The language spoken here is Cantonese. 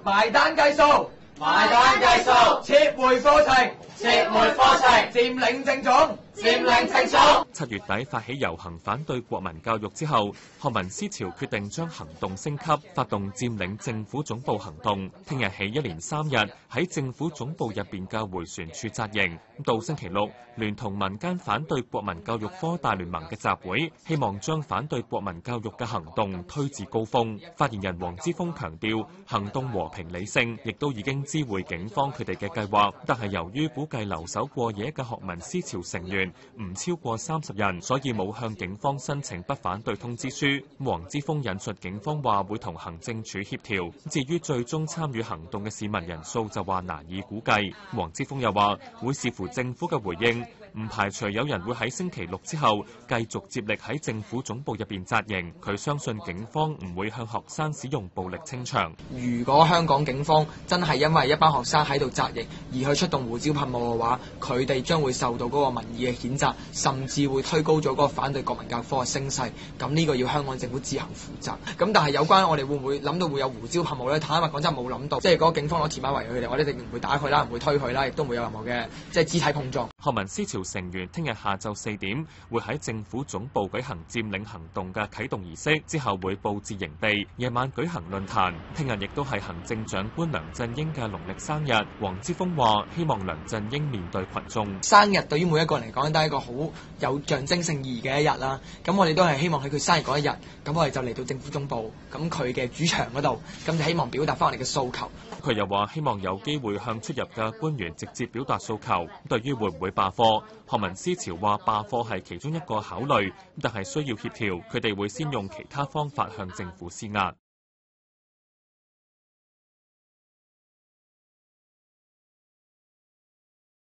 埋單計數，埋單計數，撤回課程，撤回課程，佔領政總，佔領政總。 7月底發起遊行反對國民教育之後，學民思潮決定將行動升級，發動佔領政府總部行動。聽日起一連3日喺政府總部入邊嘅迴旋處紮營，到星期六聯同民間反對國民教育科大聯盟嘅集會，希望將反對國民教育嘅行動推至高峰。發言人黃之鋒強調，行動和平理性，亦都已經知會警方佢哋嘅計劃，但係由於估計留守過夜嘅學民思潮成員唔超過30人，所以冇向警方申請不反對通知書。黃之鋒引述警方話會同行政處協調，至於最終參與行動嘅市民人數就話難以估計。黃之鋒又話會視乎政府嘅回應，唔排除有人會喺星期六之後繼續接力喺政府總部入邊紮營。佢相信警方唔會向學生使用暴力清場。如果香港警方真係因為一班學生喺度紮營而去出動胡椒噴霧嘅話，佢哋將會受到嗰個民意嘅譴責，甚至會推高咗嗰個反對國民教育科嘅聲勢。咁呢個要香港政府自行負責。咁但係有關我哋會唔會諗到會有胡椒噴霧咧？坦白講真係冇諗到，即係嗰個警方攞鐵馬圍佢哋，我哋一定唔會打佢啦，唔會推佢啦，亦都唔會有任何嘅肢體碰撞。學民思潮成員聽日下晝4點會喺政府總部舉行佔領行動嘅啟動儀式，之後會佈置營地，夜晚舉行論壇。聽日亦都係行政長官梁振英嘅農曆生日。黃之鋒話：希望梁振英面對群眾，生日對於每一個人嚟講都係一個好有象徵性意義嘅一日啦。咁我哋都係希望喺佢生日嗰一日，咁我哋就嚟到政府總部，咁佢嘅主場嗰度，咁就希望表達翻我哋嘅訴求。佢又話希望有機會向出入嘅官員直接表達訴求。對於會唔會罷課，學民思潮話罷課係其中一個考慮，但係需要協調，佢哋會先用其他方法向政府施壓。